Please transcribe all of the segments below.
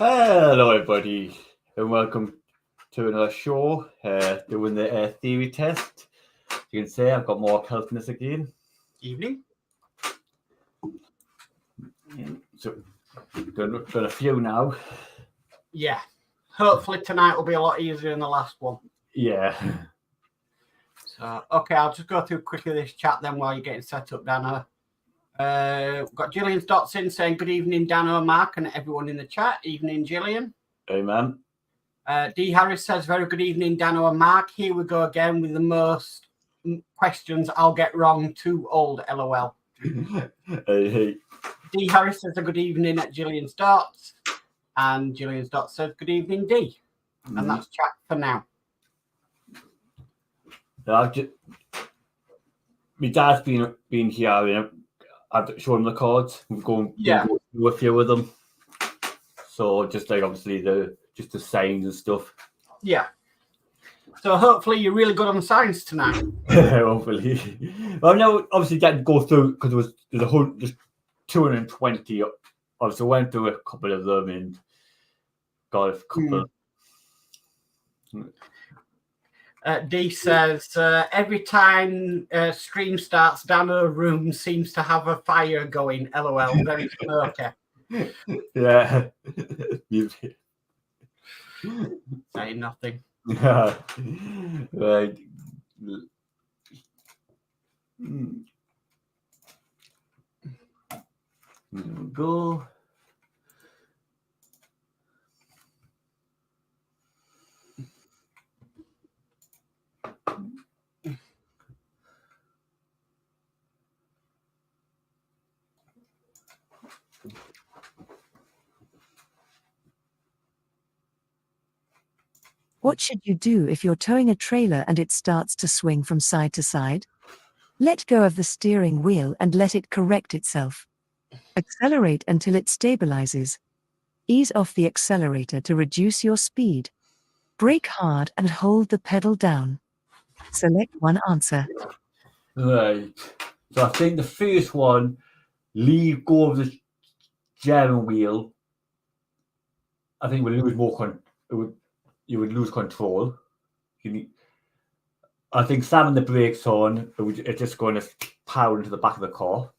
Hello, everybody, and welcome to another show. Doing the theory test. As you can see, I've got more helping us again. Evening. So, done a few now. Yeah. Hopefully tonight will be a lot easier than the last one. Yeah. So, okay, I'll just go through quickly this chat then while you're getting set up, Danno. We've got Gillian's dots in saying good evening, Danno, Mark, and everyone in the chat. Evening, Gillian. Hey, man. D. Harris says very good evening, Danno and Mark. Here we go again with the most questions I'll get wrong. Too old, LOL. Hey. D. Harris says a good evening at Gillian's dots. And Gillian's dots says good evening, D. And that's chat for now. My dad's been here, you know. I've shown him the cards. We've gone through a few of them. So just like obviously the signs and stuff. Yeah. So hopefully you're really good on the signs tonight. Hopefully. Well, no, obviously didn't go through because there's 220. Obviously, went through a couple of them and got a couple. D says every time stream starts, Danno room seems to have a fire going. LOL, very smoky. Yeah. Saying nothing. Yeah. Right. There we go. What should you do if you're towing a trailer and it starts to swing from side to side? Let go of the steering wheel and let it correct itself. Accelerate until it stabilizes. Ease off the accelerator to reduce your speed. Brake hard and hold the pedal down. Select one answer. Right. So I think the first one, leave go of the steering wheel. I think we'll lose more you would lose control. I think slamming the brakes on, it's just going to power into the back of the car.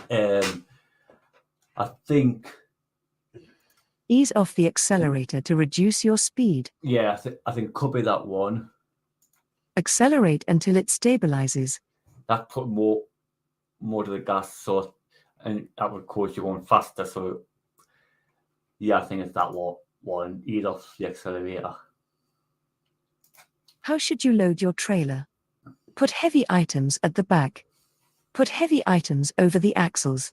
I think ease off the accelerator to reduce your speed. Yeah, I think could be that one. Accelerate until it stabilizes. That put more to the gas, so and that would cause you going faster. So yeah, I think it's that one. Ease off the accelerator. How should you load your trailer? Put heavy items at the back. Put heavy items over the axles.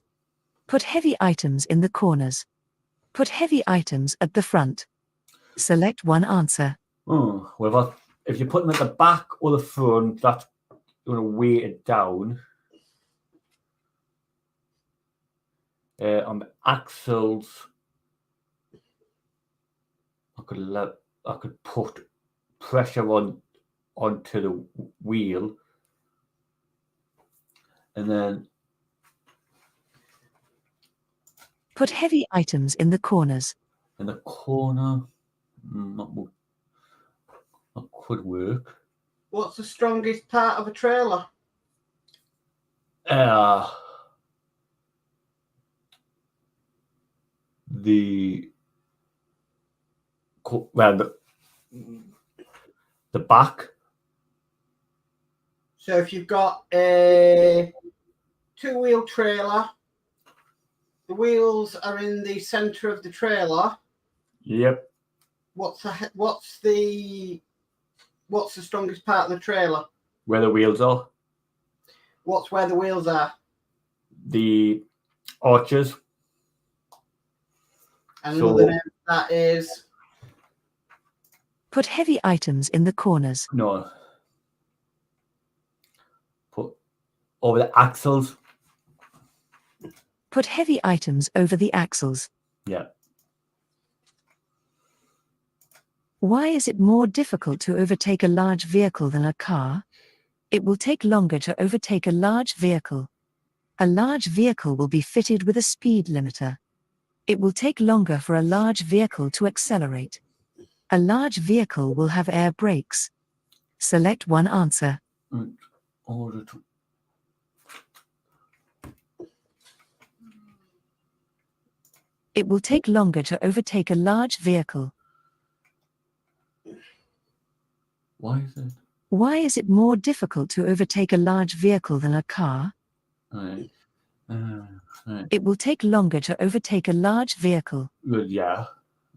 Put heavy items in the corners. Put heavy items at the front. Select one answer. Well, if you put them at the back or the front, that's going to weigh it down. On the axles, I could put pressure onto the wheel, and then put heavy items in the corners. In the corner, that could work. What's the strongest part of a trailer? The back. So if you've got a two-wheel trailer, the wheels are in the center of the trailer. Yep. What's the strongest part of the trailer? Where the wheels are. What's where the wheels are? The arches. And another name that is. Put heavy items in the corners. No. Put over the axles. Put heavy items over the axles. Yeah. Why is it more difficult to overtake a large vehicle than a car? It will take longer to overtake a large vehicle. A large vehicle will be fitted with a speed limiter. It will take longer for a large vehicle to accelerate. A large vehicle will have air brakes. Select one answer. In order to. It will take longer to overtake a large vehicle. Why is it? Why is it more difficult to overtake a large vehicle than a car? Right. Right. It will take longer to overtake a large vehicle. Well, yeah.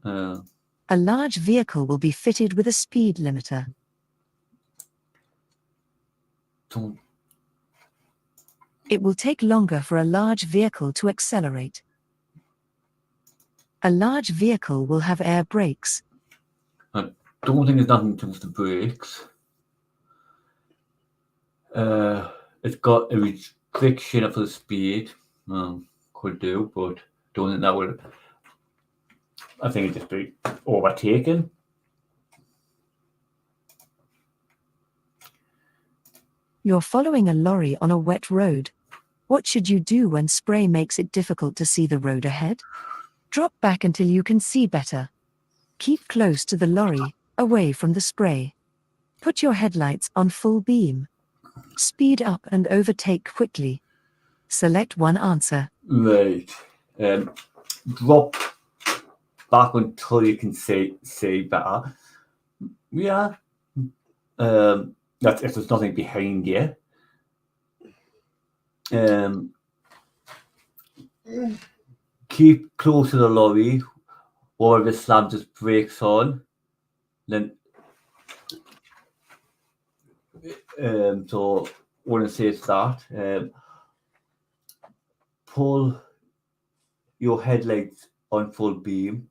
A large vehicle will be fitted with a speed limiter. Don't. It will take longer for a large vehicle to accelerate. A large vehicle will have air brakes. Don't think there's nothing to the brakes. It's got a restriction for the speed. Could do, but don't think that would. I think it'd just be overtaken. You're following a lorry on a wet road. What should you do when spray makes it difficult to see the road ahead? Drop back until you can see better. Keep close to the lorry, away from the spray. Put your headlights on full beam. Speed up and overtake quickly. Select one answer. Right. Drop back until you can see better. Yeah. That's if there's nothing behind you. Keep close to the lorry while the slams its brakes on. Then so when I say start, pull your headlights on full beam.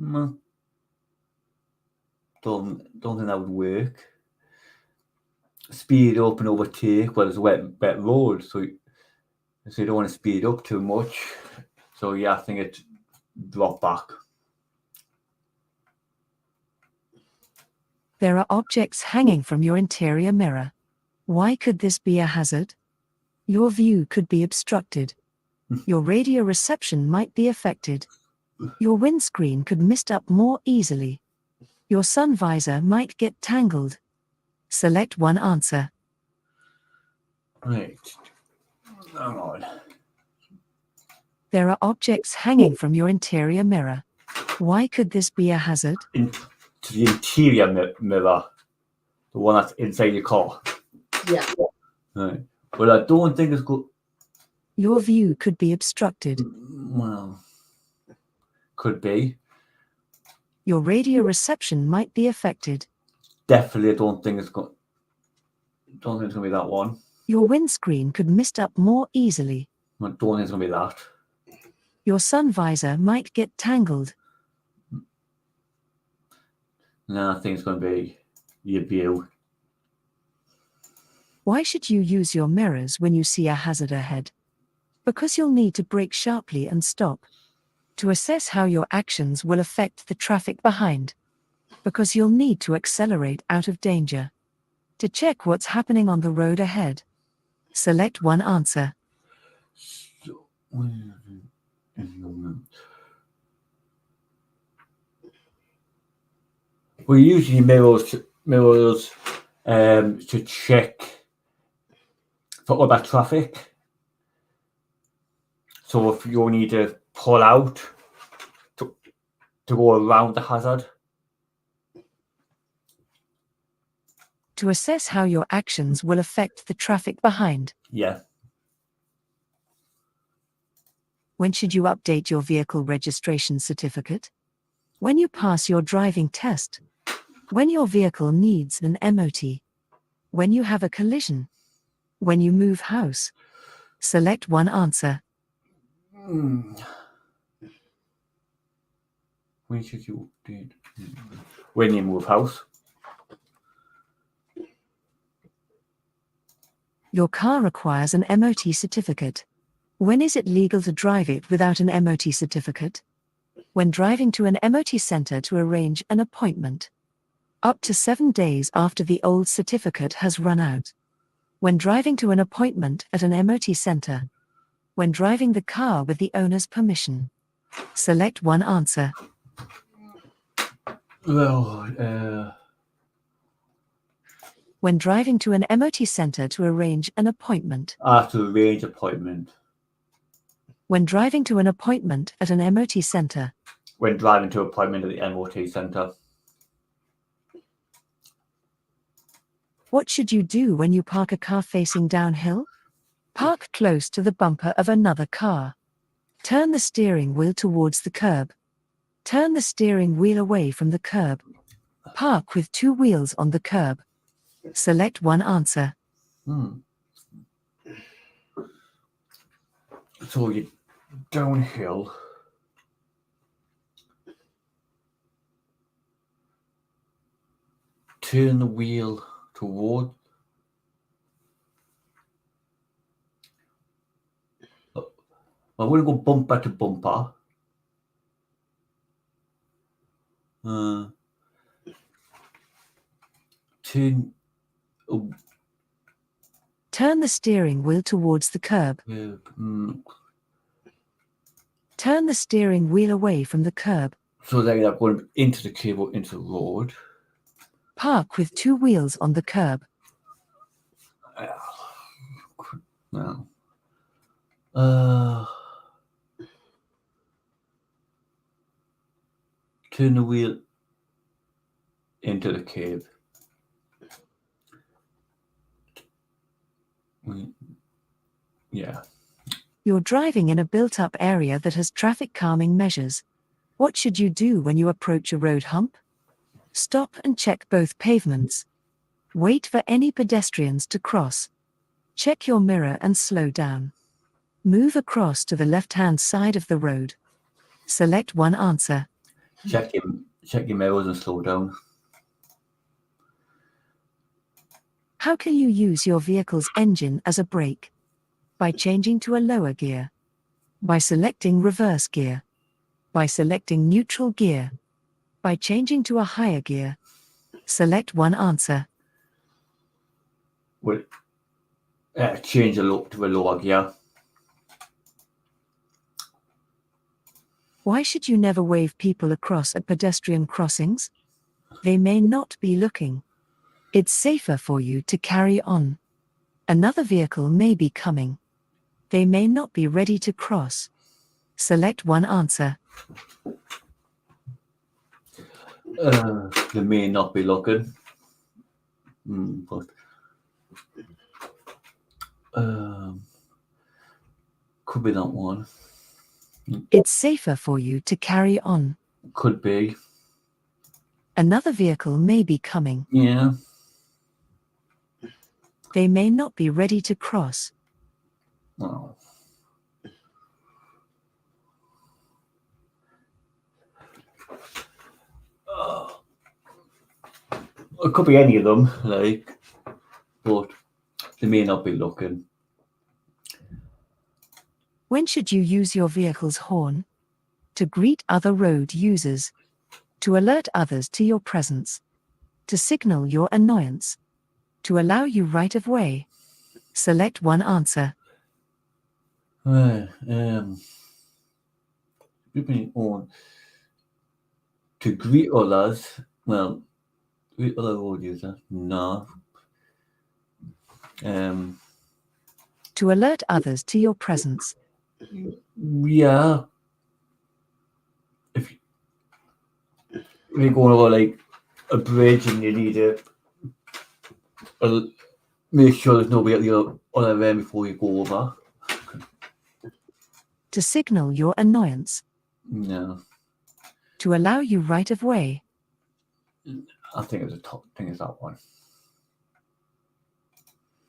Don't think that would work. Speed up and overtake. Well, it's a wet road, so you don't want to speed up too much. So yeah, I think it drop back. There are objects hanging from your interior mirror. Why could this be a hazard? Your view could be obstructed. Your radio reception might be affected. Your windscreen could mist up more easily. Your sun visor might get tangled. Select one answer. Right. Hang on. There are objects hanging from your interior mirror. Why could this be a hazard? To the interior mirror, the one that's inside your car. Yeah. Right. Well, I don't think it's good. Your view could be obstructed. Well, could be. Your radio reception might be affected. Definitely, I don't think it's going. Don't think it's going to be that one. Your windscreen could mist up more easily. I don't think it's going to be that. Your sun visor might get tangled. No, I think it's going to be your view. Why should you use your mirrors when you see a hazard ahead? Because you'll need to brake sharply and stop. To assess how your actions will affect the traffic behind. Because you'll need to accelerate out of danger. To check what's happening on the road ahead. Select one answer. We usually mirrors to check for other traffic. So if you need to pull out to go around the hazard. To assess how your actions will affect the traffic behind. Yeah. When should you update your vehicle registration certificate? When you pass your driving test. When your vehicle needs an MOT. When you have a collision. When you move house. Select one answer. When should you update? When you move house. Your car requires an MOT certificate. When is it legal to drive it without an MOT certificate? When driving to an MOT center to arrange an appointment. Up to 7 days after the old certificate has run out. When driving to an appointment at an MOT center. When driving the car with the owner's permission. Select one answer. Well, When driving to an MOT centre to arrange an appointment. after arrange appointment. When driving to an appointment at an MOT centre. When driving to appointment at the MOT centre. What should you do when you park a car facing downhill? Park close to the bumper of another car. Turn the steering wheel towards the curb. Turn the steering wheel away from the curb. Park with two wheels on the curb. Select one answer. So you're downhill. Turn the wheel toward. I'm going to go bumper to bumper. Turn the steering wheel towards the curb. Turn the steering wheel away from the curb. So then I'm going into the curb or into the road. Park with two wheels on the curb. No. Turn the wheel into the curb. Yeah. You're driving in a built-up area that has traffic calming measures. What should you do when you approach a road hump? Stop and check both pavements. Wait for any pedestrians to cross. Check your mirror and slow down. Move across to the left-hand side of the road. Select one answer. Check your mirrors and slow down. How can you use your vehicle's engine as a brake? By changing to a lower gear. By selecting reverse gear. By selecting neutral gear. By changing to a higher gear. Select one answer. Well, change the look to a lower gear. Why should you never wave people across at pedestrian crossings? They may not be looking. It's safer for you to carry on. Another vehicle may be coming. They may not be ready to cross. Select one answer. They may not be looking. But could be that one. It's safer for you to carry on. Could be. Another vehicle may be coming. Yeah. They may not be ready to cross. Oh. It could be any of them, but they may not be looking. When should you use your vehicle's horn? To greet other road users. To alert others to your presence. To signal your annoyance. To allow you right of way. Select one answer. Beeping on to greet others. Well, greet other road users. No. To alert others to your presence. Yeah. If you're going over a bridge and you need to make sure there's nobody at the other end before you go over. To signal your annoyance. No. To allow you right of way. I think it's the top thing is that one.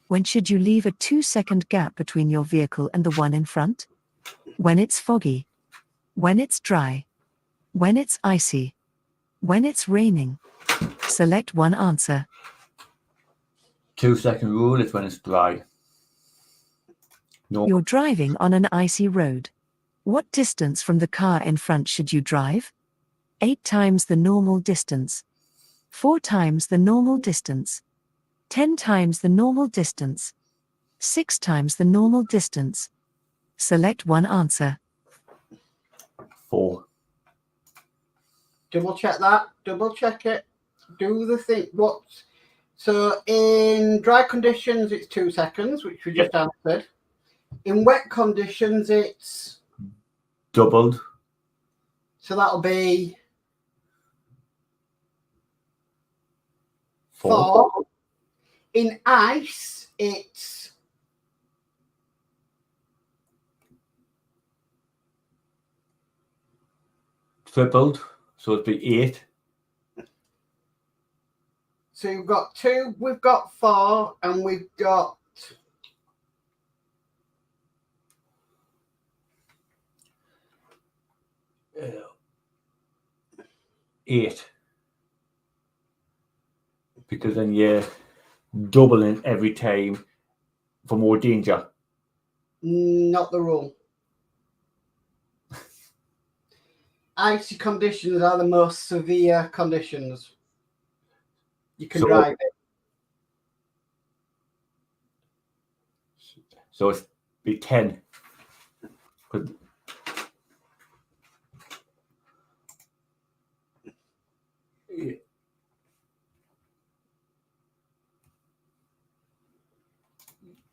When should you leave a 2-second gap between your vehicle and the one in front? When it's foggy. When it's dry. When it's icy. When it's raining. Select one answer. 2-second rule is when it's dry. No. You're driving on an icy road. What distance from the car in front should you drive? 8 times the normal distance. 4 times the normal distance. 10 times the normal distance. 6 times the normal distance. Select one answer. 4. Double check that. Double check it. Do the thing. What? So in dry conditions, it's 2 seconds, which we just answered. In wet conditions, it's Doubled. so that'll be 4. 4. In ice, it's Tripled. So it'd be 8. so you've got 2, we've got 4, and we've got 8. Because then you're doubling every time for more danger. not the rule. Icy conditions are the most severe conditions. You can So- drive it. So it's be 10. Could-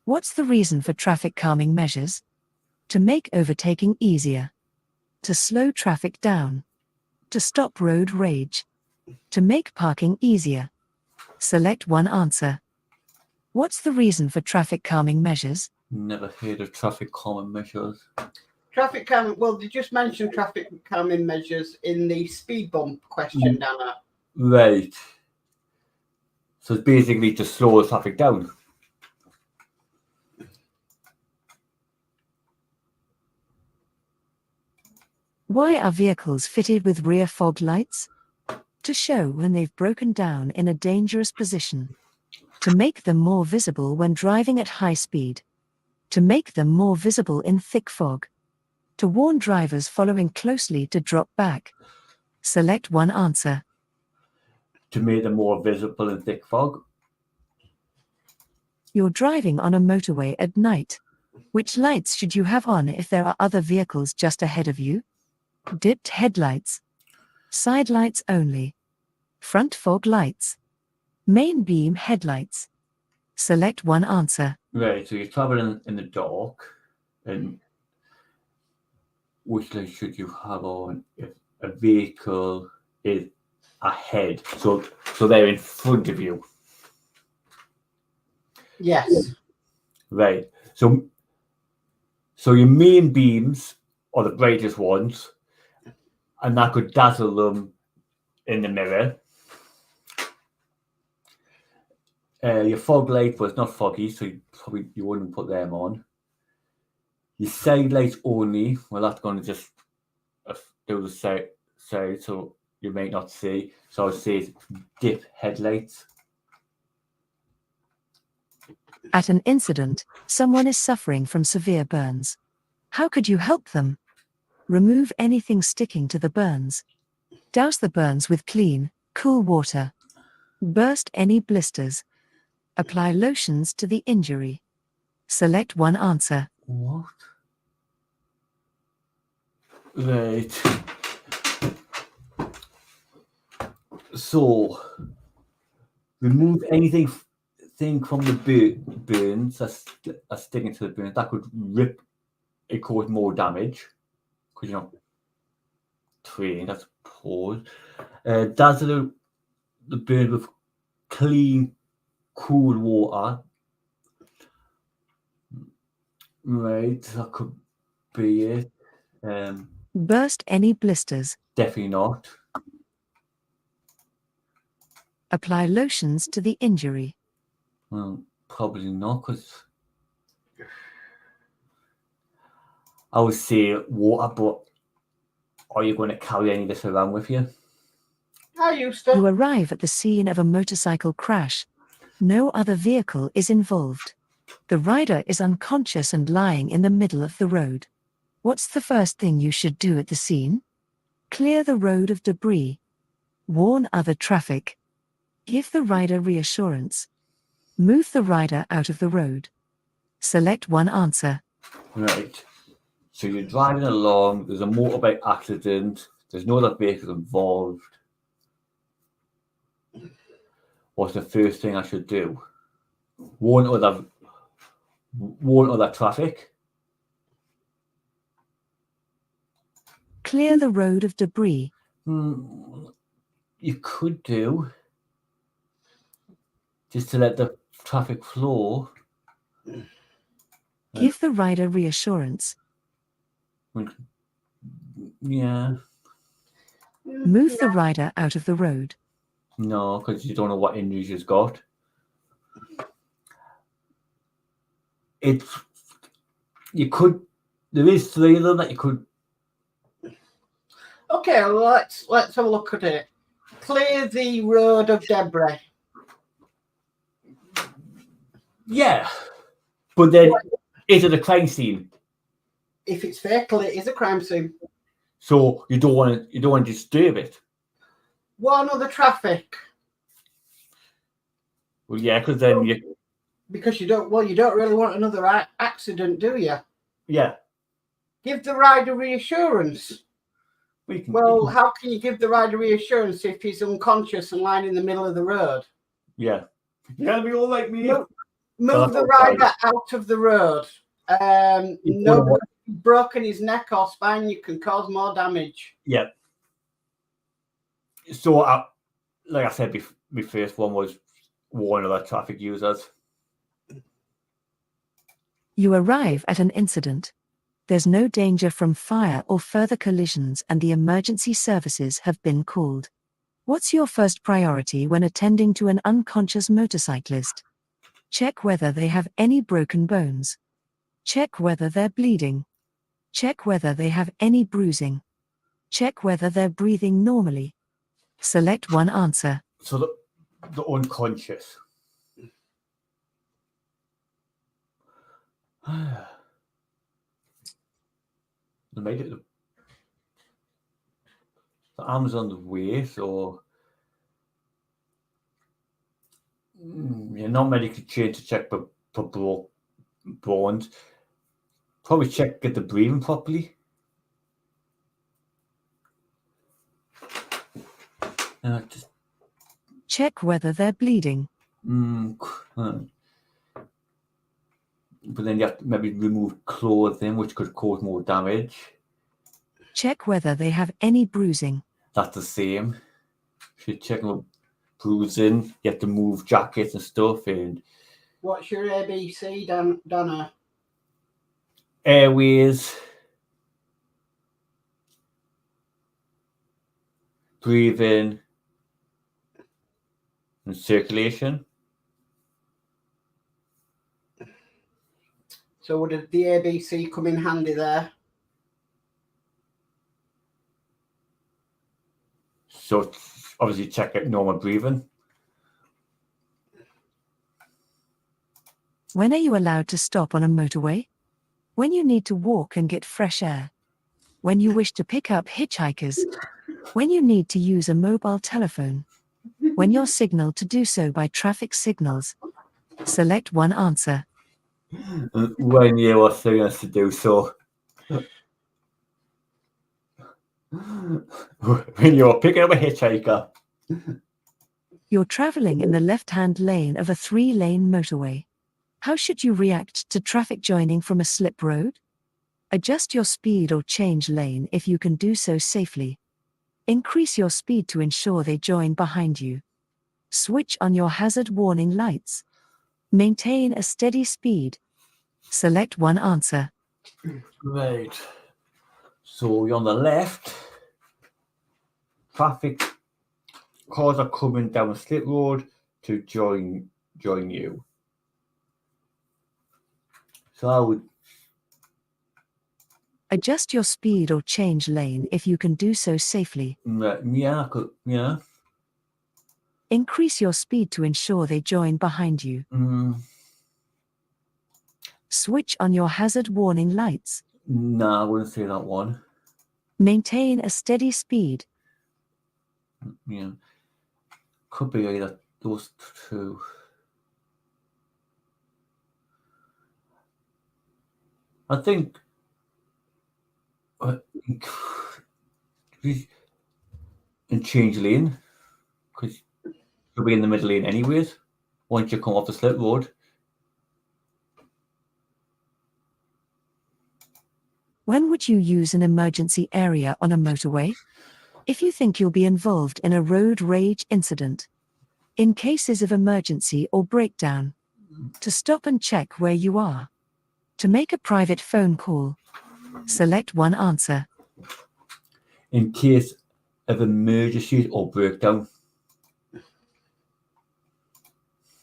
What's the reason for traffic calming measures? To make overtaking easier. To slow traffic down. To stop road rage. To make parking easier. Select one answer. What's the reason for traffic calming measures? Never heard of traffic calming measures. Traffic calming. Well, they just mentioned traffic calming measures in the speed bump question, Danno. Right. So it's basically to slow the traffic down. Why are vehicles fitted with rear fog lights? To show when they've broken down in a dangerous position. To make them more visible when driving at high speed. To make them more visible in thick fog. To warn drivers following closely to drop back. Select one answer. To make them more visible in thick fog. You're driving on a motorway at night. Which lights should you have on if there are other vehicles just ahead of you? Dipped headlights. Side lights only. Front fog lights. Main beam headlights. Select one answer. Right, so you're traveling in the dark, and which light should you have on if a vehicle is ahead? So they're in front of you. Yes. Right. So your main beams are the brightest ones, and that could dazzle them in the mirror. Your fog light was not foggy, so you wouldn't put them on. Your side lights only, well, that's going to just do the side, so you may not see. So I would say dip headlights. At an incident, someone is suffering from severe burns. How could you help them? Remove anything sticking to the burns. Douse the burns with clean, cool water. Burst any blisters. Apply lotions to the injury. Select one answer. What? Right. So, remove anything from the burns that's sticking to the burns. That could rip it, cause more damage. Because you're not trained, that's pause. Dazzle the burn with clean, cool water. Right, that could be it. Burst any blisters. Definitely not. Apply lotions to the injury. Well, probably not, because I would say water, but are you going to carry any of this around with you? I used to. You arrive at the scene of a motorcycle crash. No other vehicle is involved. The rider is unconscious and lying in the middle of the road. What's the first thing you should do at the scene? Clear the road of debris. Warn other traffic. Give the rider reassurance. Move the rider out of the road. Select one answer. Right. So you're driving along, there's a motorbike accident, there's no other vehicles involved. What's the first thing I should do? Warn other traffic. Clear the road of debris. You could do, just to let the traffic flow. Give the rider reassurance. Yeah. Move the rider out of the road. No, because you don't know what injuries he's got. There is 3 of them that you could. Okay, well, let's have a look at it. Clear the road of debris. Yeah, but then is it a crime scene? If it's fatal, it is a crime scene. So you don't want to disturb it. Warn other traffic. Well, yeah, because then because you don't really want another accident, do you? Yeah. Give the rider reassurance. How can you give the rider reassurance if he's unconscious and lying in the middle of the road? Yeah. You're gonna be all like me. Move the rider out of the road. Nobody's broken his neck or spine, you can cause more damage. Yeah. So, like I said, my first one was warn other traffic users. You arrive at an incident. There's no danger from fire or further collisions, and the emergency services have been called. What's your first priority when attending to an unconscious motorcyclist? Check whether they have any broken bones. Check whether they're bleeding. Check whether they have any bruising. Check whether they're breathing normally. Select one answer. So the unconscious. They made it. The arm's on the way, so you're not medically trained to check for broke bones. Probably get the breathing properly. Check whether they're bleeding. But then you have to maybe remove clothing, which could cause more damage. Check whether they have any bruising. That's the same. Should check for bruising. You have to move jackets and stuff. And what's your ABC, Danno? Airways, breathing, and circulation. So would the ABC come in handy there? So obviously check out normal breathing. When are you allowed to stop on a motorway? When you need to walk and get fresh air. When you wish to pick up hitchhikers. When you need to use a mobile telephone. When you're signaled to do so by traffic signals. Select one answer. When you are telling us to do so. When you're picking up a hitchhiker. You're traveling in the left-hand lane of a 3-lane motorway. How should you react to traffic joining from a slip road? Adjust your speed or change lane if you can do so safely. Increase your speed to ensure they join behind you. Switch on your hazard warning lights. Maintain a steady speed. Select one answer. Right. So you're on the left. Traffic cars are coming down a slip road to join you. So I would adjust your speed or change lane if you can do so safely. Yeah. Increase your speed to ensure they join behind you. Switch on your hazard warning lights. No, I wouldn't say that one. Maintain a steady speed. Yeah. Could be either those two. I think and change lane, because you'll be in the middle lane anyways once you come off the slip road. When would you use an emergency area on a motorway? If you think you'll be involved in a road rage incident. In cases of emergency or breakdown. To stop and check where you are. To make a private phone call. Select one answer. In case of emergencies or breakdown.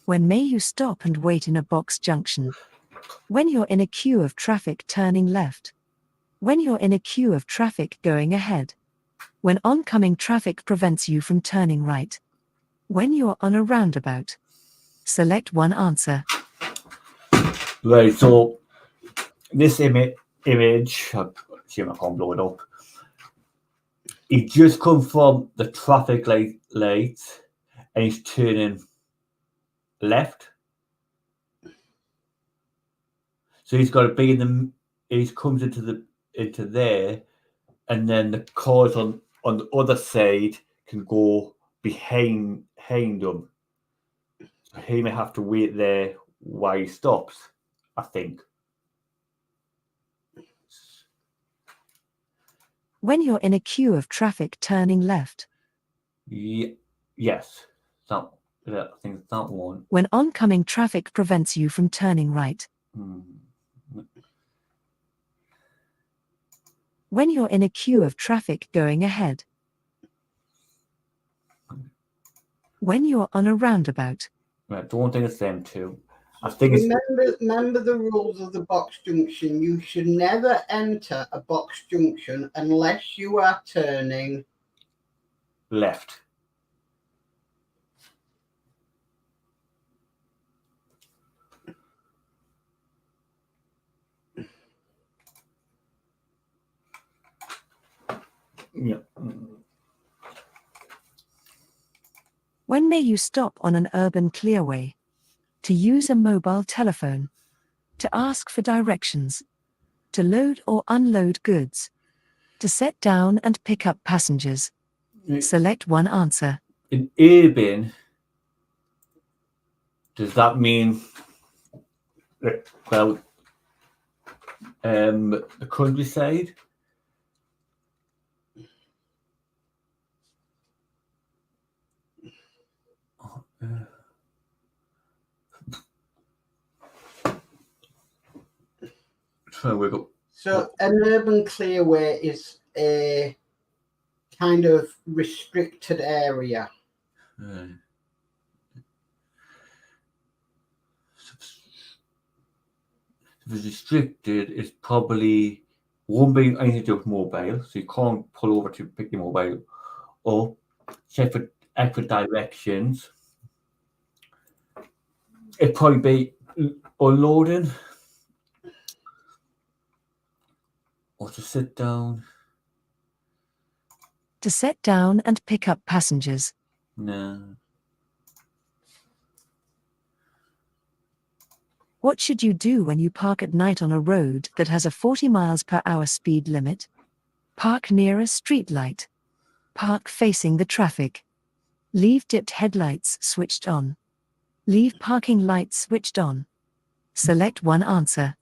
When may you stop and wait in a box junction? When you're in a queue of traffic turning left. When you're in a queue of traffic going ahead. When oncoming traffic prevents you from turning right. When you're on a roundabout. Select one answer. Right, so this image, see if I can blow it up. He just come from the traffic light and he's turning left. So he's got to be in the. He comes into there, and then the cars on the other side can go behind him. So he may have to wait there while he stops, I think. When you're in a queue of traffic turning left. Yes. I think it's that one. When oncoming traffic prevents you from turning right. When you're in a queue of traffic going ahead. When you're on a roundabout. I don't think it's them two. I think remember the rules of the box junction. You should never enter a box junction unless you are turning left. Yeah. When may you stop on an urban clearway? To use a mobile telephone. To ask for directions. To load or unload goods. To set down and pick up passengers. Select one answer. In urban, does that mean the countryside? So an urban clearway is a kind of restricted area. If it's restricted, it's probably won't be anything to do with mobile, so you can't pull over to pick your mobile up. Check for extra directions. It'd probably be unloading or to sit down. To set down and pick up passengers. No. What should you do when you park at night on a road that has a 40 miles per hour speed limit? Park near a street light. Park facing the traffic. Leave dipped headlights switched on. Leave parking lights switched on. Select one answer.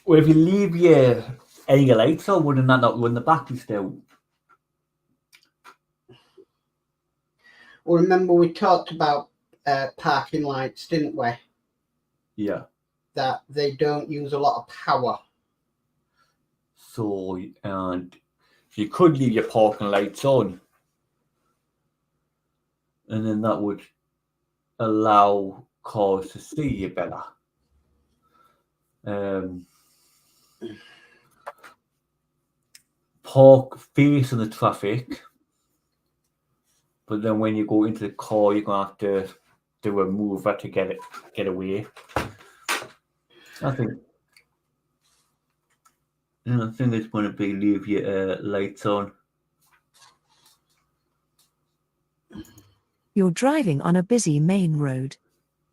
Well, if you leave your lights on, wouldn't that not run the battery still? Well, remember we talked about parking lights, didn't we? Yeah. That they don't use a lot of power. So, and you could leave your parking lights on, and then that would allow cars to see you better. Park facing the traffic, but then when you go into the car, you're gonna have to do a mover to get away. I think it's going to be leave your lights on. You're driving on a busy main road.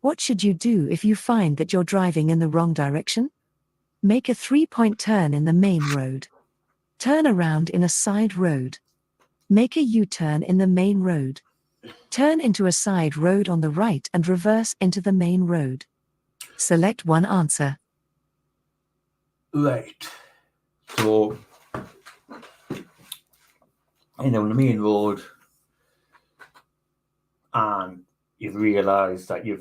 What should you do if you find that you're driving in the wrong direction? Make a 3-point turn in the main road. Turn around in a side road. Make a U-turn in the main road. Turn into a side road on the right and reverse into the main road. Select one answer. Right. So, on the main road, and you've realised that you're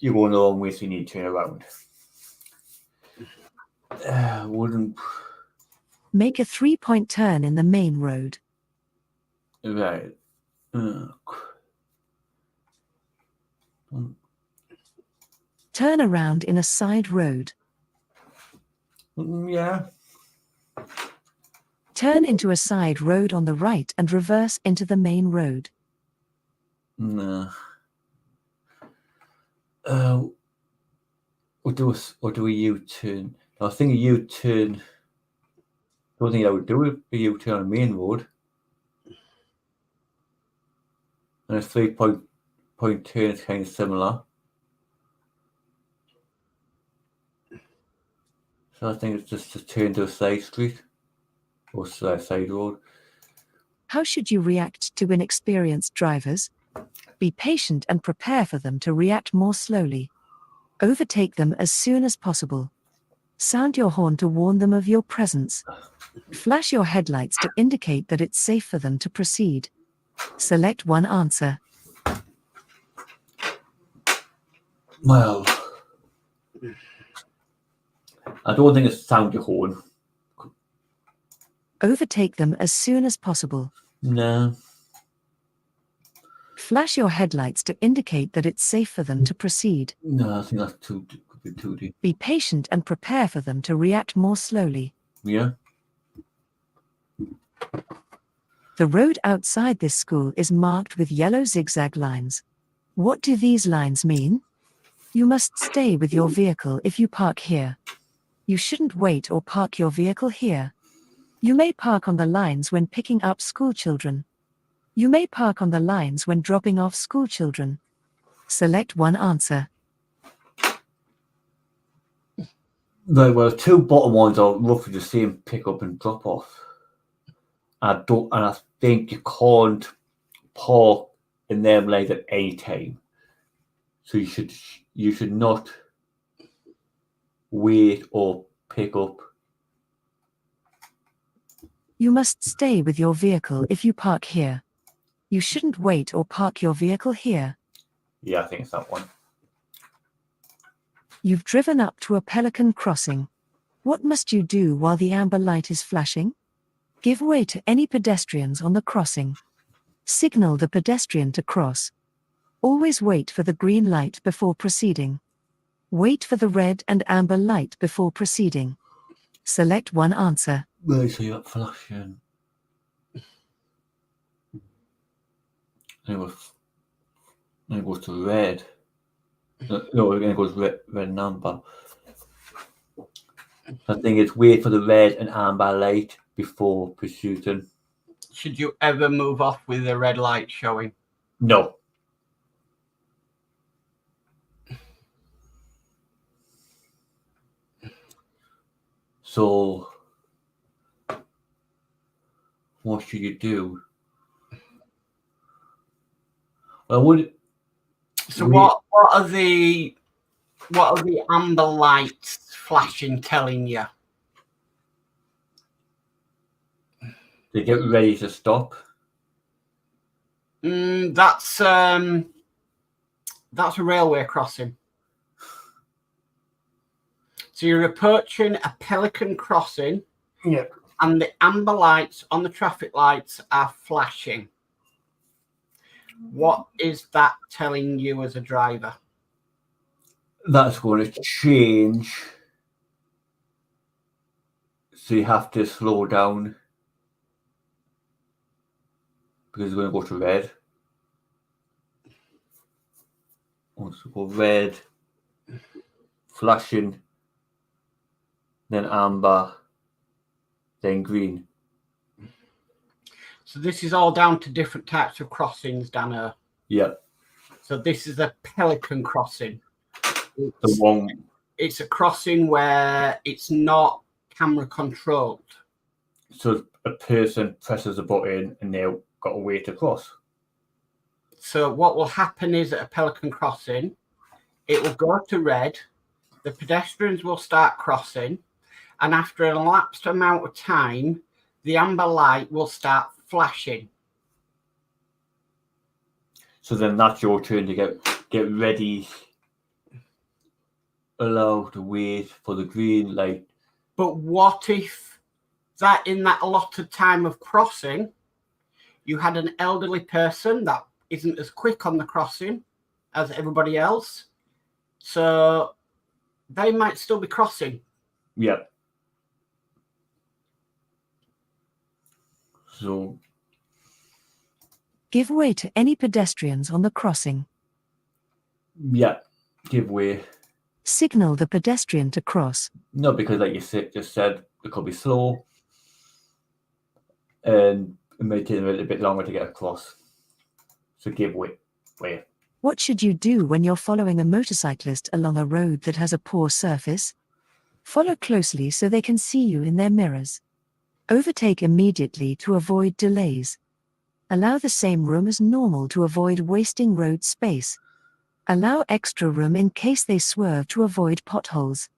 going the wrong way, so you need to turn around. Wouldn't. Make a 3-point turn in the main road. Right. Turn around in a side road. Yeah. Turn into a side road on the right and reverse into the main road. No. Or do a U-turn. I think a U-turn. I don't think I would do a U-turn on the main road. And a 3-point turn is kind of similar. So I think it's just to turn to a side street or side road. How should you react to inexperienced drivers? Be patient and prepare for them to react more slowly. Overtake them as soon as possible. Sound your horn to warn them of your presence. Flash your headlights to indicate that it's safe for them to proceed. Select one answer. Well, I don't think it's sound your horn. Overtake them as soon as possible. No. Flash your headlights to indicate that it's safe for them to proceed. No, I think that's could be too deep. Be patient and prepare for them to react more slowly. Yeah. The road outside this school is marked with yellow zigzag lines. What do these lines mean? You must stay with your vehicle if you park here. You shouldn't wait or park your vehicle here. You may park on the lines when picking up school children. You may park on the lines when dropping off school children. Select one answer. Right, well, the two bottom ones are roughly the same pick up and drop off. And I think you can't park in them lanes at any time. So you should not wait or pick up. You must stay with your vehicle if you park here. You shouldn't wait or park your vehicle here. Yeah, I think it's that one. You've driven up to a pelican crossing. What must you do while the amber light is flashing? Give way to any pedestrians on the crossing. Signal the pedestrian to cross. Always wait for the green light before proceeding. Wait for the red and amber light before proceeding. Select one answer. Right, so you're flashing. Then it goes to red. No, then it goes red and amber. I think it's wait for the red and amber light before pursuing. Should you ever move off with the red light showing? No. So, what should you do? Well, So what are the amber lights flashing telling you? They get ready to stop. That's a railway crossing. So you're approaching a pelican crossing, Yeah. and the amber lights on the traffic lights are flashing. What is that telling you as a driver? That's going to change. So you have to slow down because it's going to go to red. Once we go red, flashing, then amber, then green. So this is all down to different types of crossings, Danno. Yeah. So this is a pelican crossing. The one. It's a crossing where it's not camera controlled. So a person presses a button and they've got a way to cross. So what will happen is at a pelican crossing, it will go to red, the pedestrians will start crossing, and after an elapsed amount of time, the amber light will start flashing. So then that's your turn to get ready, allow to wait for the green light. But what if that in that allotted time of crossing, you had an elderly person that isn't as quick on the crossing as everybody else, so they might still be crossing. Yeah. So Give way to any pedestrians on the crossing. yeah, give way. Signal the pedestrian to cross. No, because like you just said, it could be slow, and it may take a little bit longer to get across. So give way. What should you do when you're following a motorcyclist along a road that has a poor surface? Follow closely so they can see you in their mirrors. Overtake immediately to avoid delays. Allow the same room as normal to avoid wasting road space. Allow extra room in case they swerve to avoid potholes.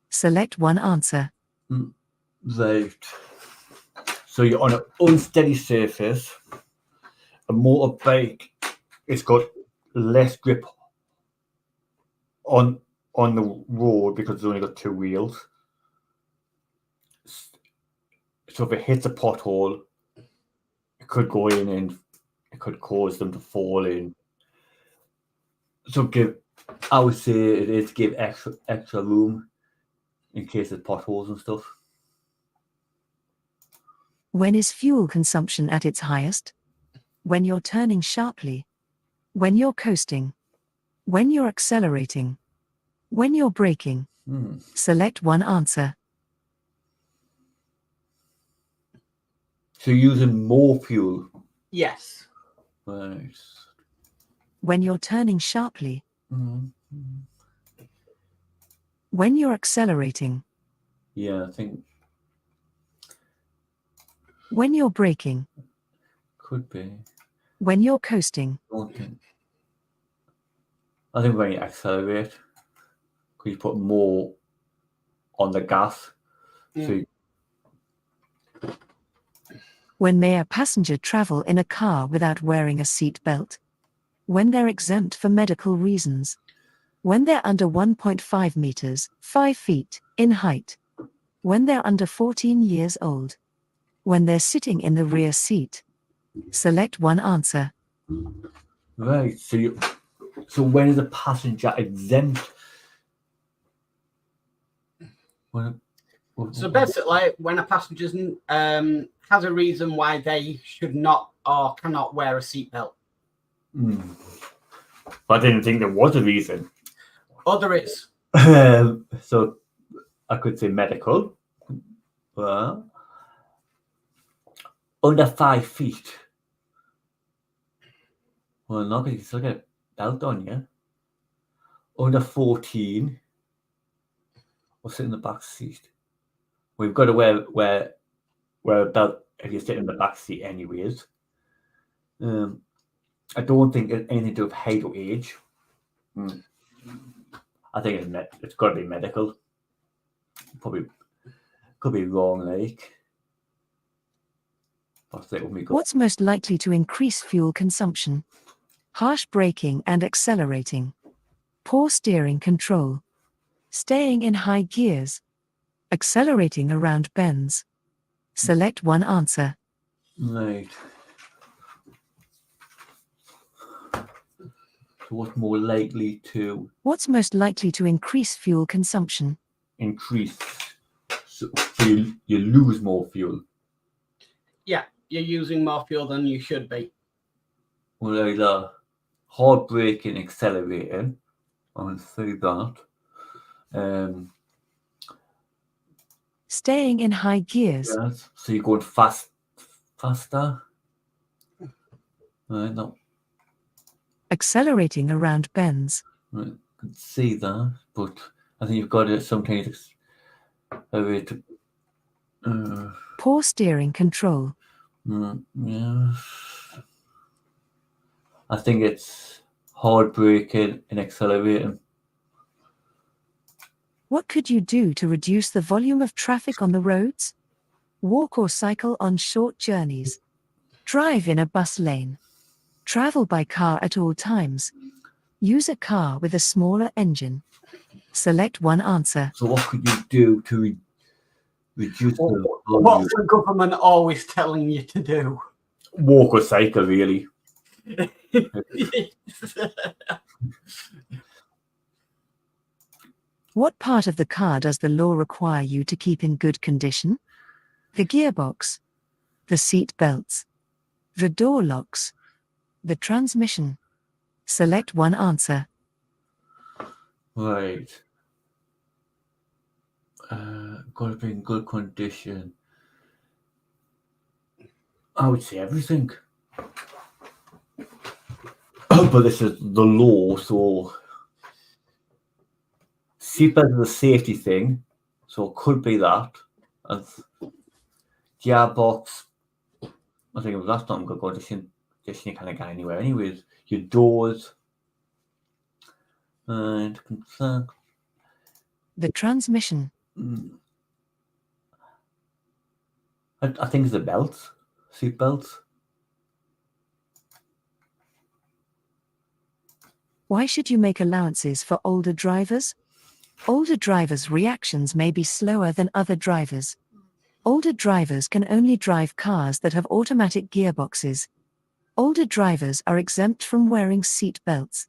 Select one answer. Right. So you're on an unsteady surface. A motorbike, it's got less grip on the road because it's only got two wheels. So if it hits a pothole, it could go in and it could cause them to fall in. So I would say it is give extra room in case of potholes and stuff. When is fuel consumption at its highest? When you're turning sharply. When you're coasting. When you're accelerating. When you're braking. Select one answer. So using more fuel. Yes. Right. When you're turning sharply. Mm-hmm. When you're accelerating. Yeah, I think When you're braking. could be. When you're coasting. I think when you accelerate, because you put more on the gas. So When may a passenger travel in a car without wearing a seat belt? When they're exempt for medical reasons. When they're under 1.5 meters, 5 feet, in height. When they're under 14 years old. When they're sitting in the rear seat. Select one answer. right. So when is a passenger exempt? So basically, when a passenger has a reason why they should not or cannot wear a seatbelt. I didn't think there was a reason. Oh, there is. So I could say medical. Under 5 feet. Well, not because you still get a belt on you. Under 14. Or sit in the back seat. We've got to wear a belt if you sit in the back seat anyways. I don't think it's anything to do with height or age. I think it's got to be medical. Probably could be wrong, like. What's most likely to increase fuel consumption? Harsh braking and accelerating. Poor steering control. Staying in high gears. Accelerating around bends. Select one answer. Right. So what's more likely to... What's most likely to increase fuel consumption? Increase. So you lose more fuel. Yeah, you're using more fuel than you should be. Well, either hard braking, accelerating. I would say that. Staying in high gears. Yes. So you're going faster. Right, no. accelerating around bends. I can see that, but I think you've got to sometimes a way to. Poor steering control. Yeah. I think it's hard braking and accelerating. What could you do to reduce the volume of traffic on the roads? Walk or cycle on short journeys. Drive in a bus lane. Travel by car at all times. Use a car with a smaller engine. Select one answer. So what could you do to reduce the volume? What's the government always telling you to do? Walk or cycle, really. What part of the car does the law require you to keep in good condition? The gearbox, the seat belts, the door locks, the transmission. Select one answer. Right. Got to be in good condition. I would say everything. But this is the law, so seatbelt is a safety thing, so it could be that. And gearbox, I think it was last time good condition. Just you can't get anywhere anyways. Your doors and The transmission. I think it's the belts, seat belts. Why should you make allowances for older drivers? Older drivers' reactions may be slower than other drivers. Older drivers can only drive cars that have automatic gearboxes. Older drivers are exempt from wearing seat belts.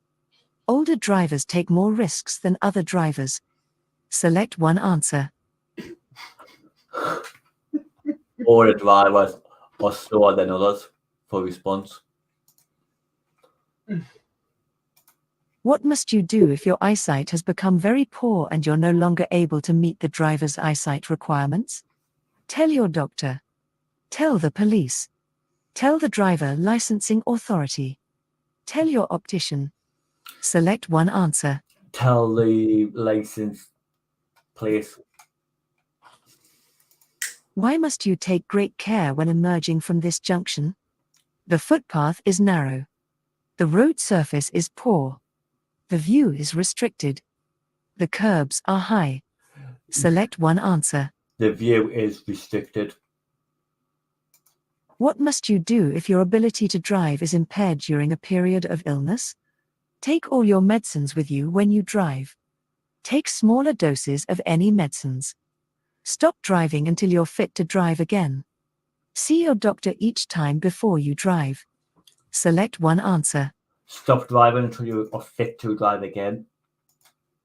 Older drivers take more risks than other drivers. Select one answer. Older drivers are slower than others for response. What must you do if your eyesight has become very poor and you're no longer able to meet the driver's eyesight requirements? Tell your doctor. Tell the police. Tell the driver licensing authority. Tell your optician. Select one answer. Tell the license place. Why must you take great care when emerging from this junction? The footpath is narrow. The road surface is poor. The view is restricted. The curbs are high. Select one answer. The view is restricted. What must you do if your ability to drive is impaired during a period of illness? Take all your medicines with you when you drive. Take smaller doses of any medicines. Stop driving until you're fit to drive again. See your doctor each time before you drive. Select one answer. Stop driving until you are fit to drive again.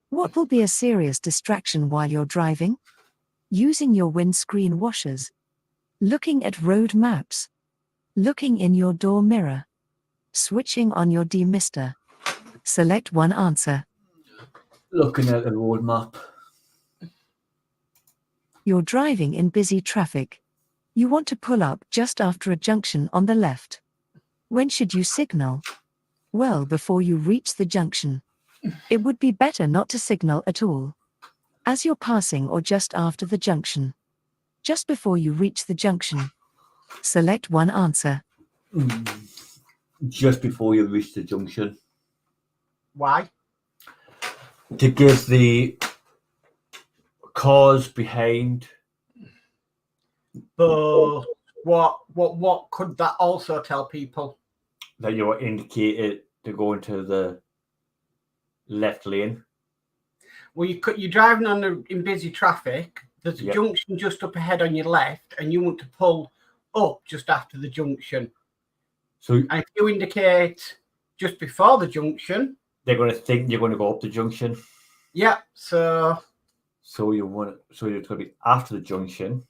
What will be a serious distraction while you're driving? Using your windscreen washers. Looking at road maps. Looking in your door mirror. Switching on your demister. Select one answer. Looking at the road map. You're driving in busy traffic. You want to pull up just after a junction on the left. When should you signal? Well before you reach the junction. It would be better not to signal at all. As you're passing or just after the junction. Just before you reach the junction. Select one answer. Just before you reach the junction. Why? To give the cars behind. But what could that also tell people? That you're indicated to go into the left lane. Well, you're driving in busy traffic. There's a junction just up ahead on your left, and you want to pull up just after the junction. So, and if you indicate just before the junction, they're going to think you're going to go up the junction. Yeah. So you're going to be after the junction.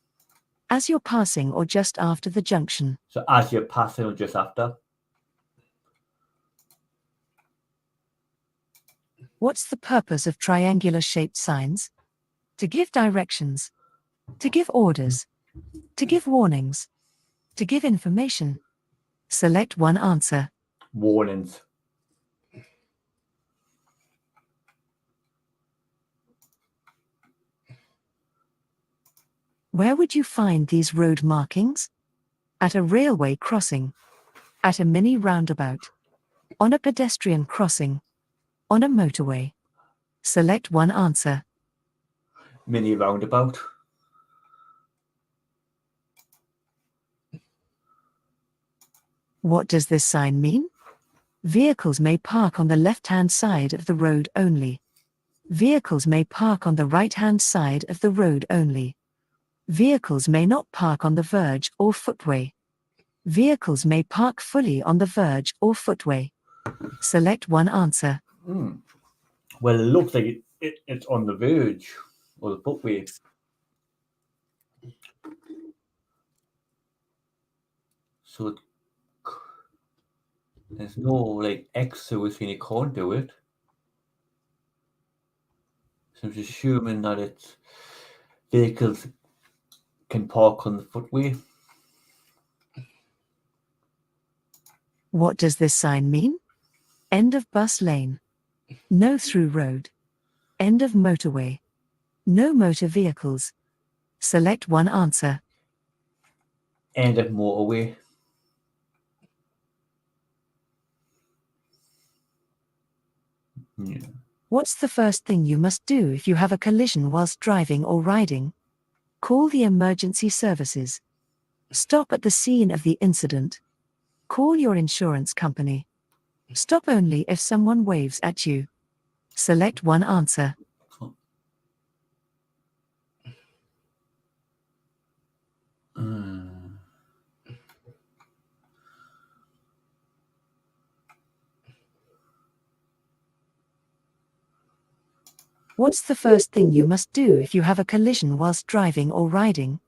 As you're passing or just after the junction. So as you're passing or just after. What's the purpose of triangular-shaped signs? To give directions. To give orders. To give warnings. To give information. Select one answer. Warnings. Where would you find these road markings? At a railway crossing. At a mini roundabout. On a pedestrian crossing. On a motorway. Select one answer. Mini roundabout. What does this sign mean? Vehicles may park on the left-hand side of the road only. Vehicles may park on the right-hand side of the road only. Vehicles may not park on the verge or footway. Vehicles may park fully on the verge or footway. Select one answer. Well, it looks like it's on the verge or the footway. So there's no like exit within you can't do it. So I'm just assuming that it's vehicles can park on the footway. What does this sign mean? End of bus lane. No through road. End of motorway. No motor vehicles. Select one answer. End of motorway. Yeah. What's the first thing you must do if you have a collision whilst driving or riding? Call the emergency services. Stop at the scene of the incident. Call your insurance company. Stop only if someone waves at you. Select one answer. What's the first thing you must do if you have a collision whilst driving or riding?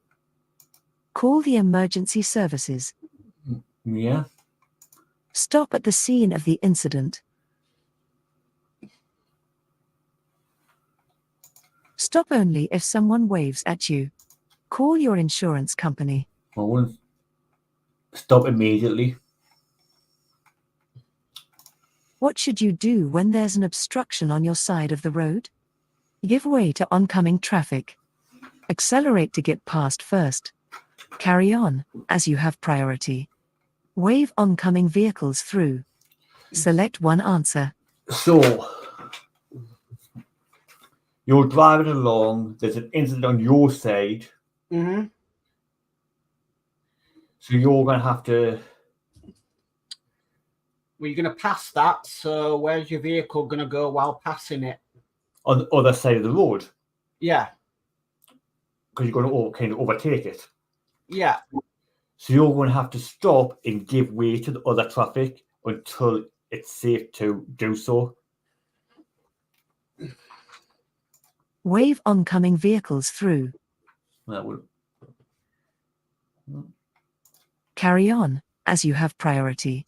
Call the emergency services. Yeah. Stop at the scene of the incident. Stop only if someone waves at you. Call your insurance company. I wouldn't stop immediately. What should you do when there's an obstruction on your side of the road? Give way to oncoming traffic. Accelerate to get past first. Carry on, as you have priority. Wave oncoming vehicles through. Select one answer. So you're driving along, there's an incident on your side. Mm-hmm. So you're going to have to... Well, you're going to pass that, so where's your vehicle going to go while passing it? on the other side of the road. Yeah. Because you're going to kind of overtake it. Yeah. So you're going to have to stop and give way to the other traffic until it's safe to do so. Wave oncoming vehicles through. That would... Carry on, as you have priority.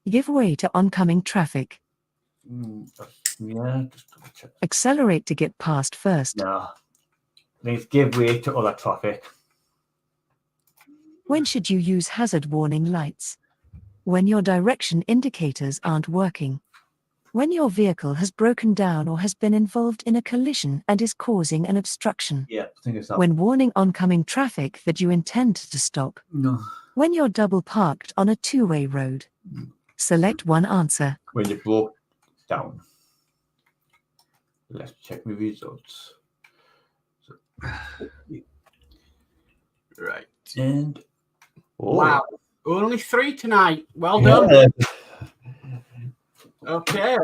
Give way to oncoming traffic. Yeah, just double check. Accelerate to get past first. Nah. Let's give way to other traffic. When should you use hazard warning lights? When your direction indicators aren't working. When your vehicle has broken down or has been involved in a collision and is causing an obstruction. Yeah, I think it's that. When warning oncoming traffic that you intend to stop. No. When you're double parked on a two-way road. Select one answer. When you broke down. Let's check my results. So, Right. and wow, only 3 tonight. Well done. Okay.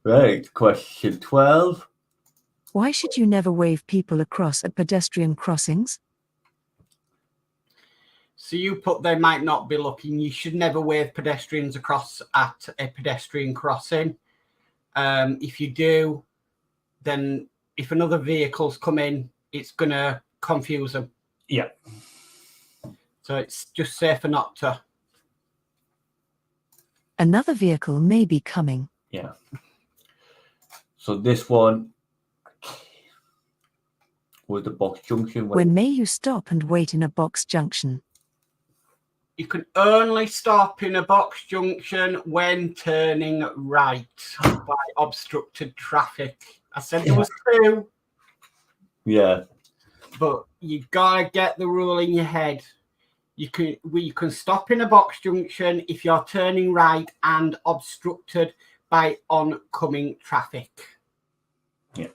Right, question 12. Why should you never wave people across at pedestrian crossings? So you put they might not be looking. You should never wave pedestrians across at a pedestrian crossing. If you do, then if another vehicle's come in, it's going to confuse them. Yeah. So it's just safer not to. Another vehicle may be coming. Yeah. So this one was the box junction. When may you stop and wait in a box junction? You can only stop in a box junction when turning right by obstructed traffic. I said there was 2. Yeah. But you've got to get the rule in your head. You can stop in a box junction if you're turning right and obstructed by oncoming traffic. Yeah.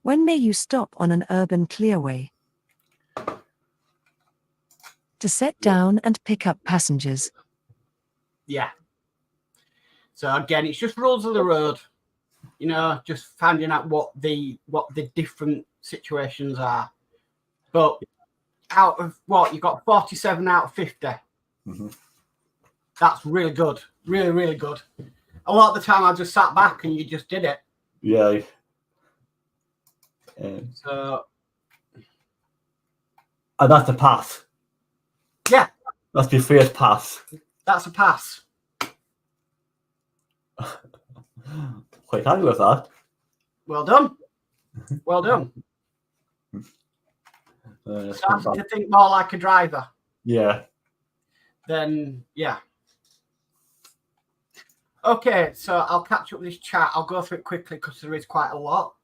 When may you stop on an urban clearway? To set down and pick up passengers. Yeah. So again, it's just rules of the road. You know, just finding out what the different situations are. But out of what you got, 47 out of 50. Mm-hmm. That's really good. Really, really good. A lot of the time, I just sat back and you just did it. Yeah. So. And that's a pass. Yeah. That's your first pass. That's a pass. Quite happy with that. Well done. Well done. Starting Starting to think more like a driver. Yeah. Then, yeah. Okay, so I'll catch up with this chat. I'll go through it quickly because there is quite a lot.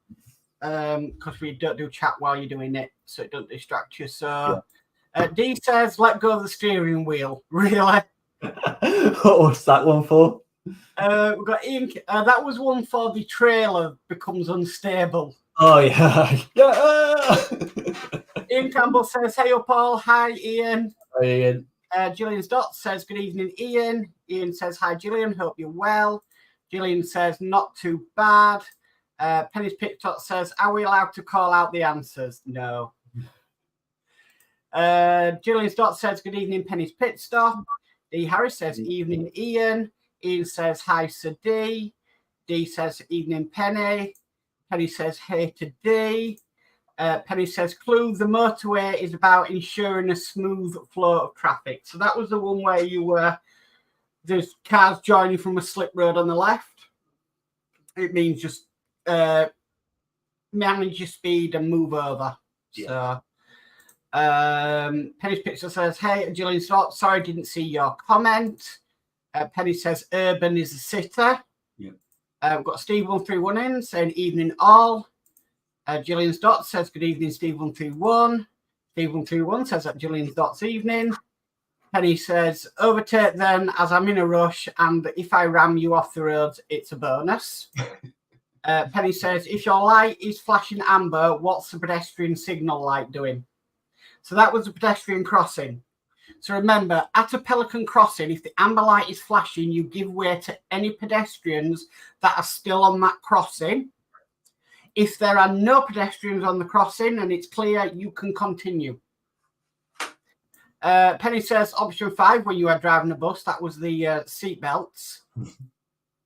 Because we don't do chat while you're doing it, so it doesn't distract you. So, D says, let go of the steering wheel. Really? What's that one for? We've got Ian. That was one for the trailer becomes unstable. Oh, yeah. Yeah. Ian Campbell says, hey up all. Hi, Ian. Hi, Ian. Gillian's Dot says, good evening, Ian. Ian says, hi, Gillian. Hope you're well. Gillian says, not too bad. Penny's Pit Tot says, are we allowed to call out the answers? No. Gillian's Dot says, good evening, Penny's Pit Stop. D. Harris says, evening, Ian. Ian says, hi, Sir D. D says, evening, Penny. Penny says, hey to D. Penny says, clue, the motorway is about ensuring a smooth flow of traffic. So that was the one where you were, there's cars joining from a slip road on the left. It means just manage your speed and move over. Yeah. So Penny's Picture says, hey, Gillian, sorry, didn't see your comment. Penny says, urban is a sitter. Yeah. We've got Steve 131 in saying, evening all. Gillian's Dot says, good evening, Steve 131. Steve 131 says that Gillian's Dot's evening. Penny says, overtake then as I'm in a rush, and if I ram you off the roads, it's a bonus. Penny says, if your light is flashing amber, what's the pedestrian signal light doing? So that was a pedestrian crossing. So remember, at a pelican crossing, if the amber light is flashing, you give way to any pedestrians that are still on that crossing. If there are no pedestrians on the crossing and it's clear, you can continue. Penny says, option 5, when you are driving a bus, that was the seat belts.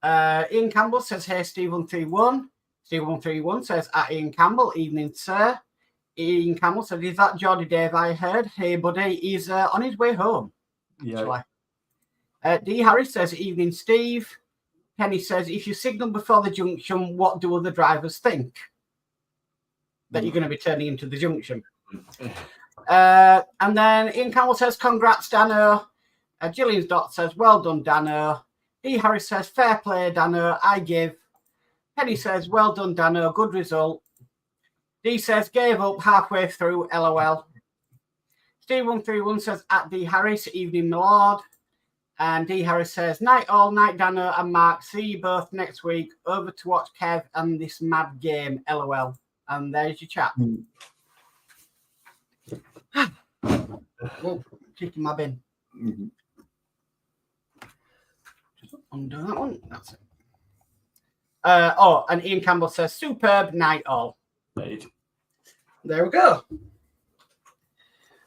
Ian Campbell says, hey, Steve 131. Steve 131 says, at Ian Campbell, evening, sir. Ian Campbell said, is that Geordie Dave I heard? Hey, buddy, he's on his way home. Yeah. D. Harris says, evening, Steve. Penny says, if you signal before the junction, what do other drivers think? That you're going to be turning into the junction. And then Ian Campbell says, congrats, Danno. Gillian's Dot says, well done, Danno. D. Harris says, fair play, Danno, I give. Penny says, well done, Danno, good result. D says, gave up halfway through, LOL. Steve 131 says, at D. Harris, evening, my lord. And D. Harris says, night all, night, Danno and Mark. See you both next week. Over to watch Kev and this mad game, LOL. And there's your chat. Oh, kicking my bin. Mm-hmm. Just undo that one. That's it. And Ian Campbell says, superb night all. Right. There we go.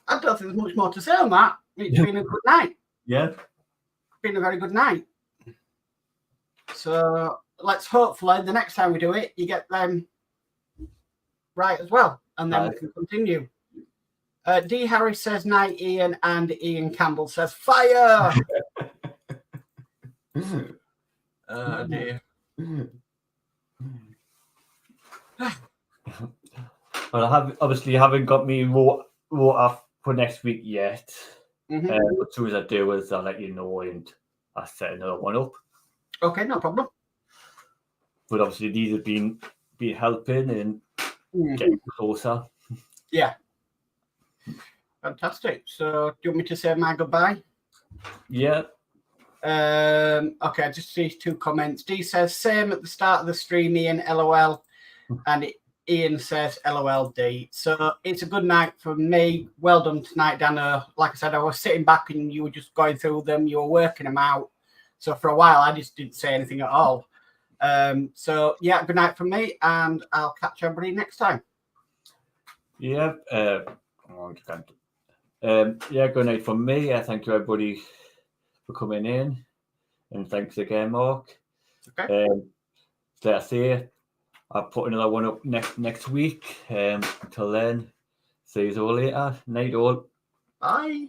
I don't think there's much more to say on that. It's been a good night. Yeah. Been a very good night. So let's hopefully the next time we do it, you get them right as well. And then we can continue. D. Harris says night, Ian, and Ian Campbell says fire. Oh dear. Well, I haven't got me wrote off for next week yet. Mm-hmm. As soon as I do, I'll let you know, and I'll set another one up. Okay, no problem. but obviously these have been helping and getting closer. Yeah. Fantastic. So, do you want me to say my goodbye? Yeah. Okay, just these 2 comments. D says, same at the start of the stream, Ian, LOL. And Ian says, LOLD. So, it's a good night for me. Well done tonight, Danno. Like I said, I was sitting back and you were just going through them. You were working them out. So, for a while, I just didn't say anything at all. So, yeah, good night from me. And I'll catch everybody next time. Yeah. Good night from me. Thank you, everybody, for coming in. And thanks again, Mark. Okay. Like I say, I'll put another one up next week. Until then, see you all later. Night all. Bye.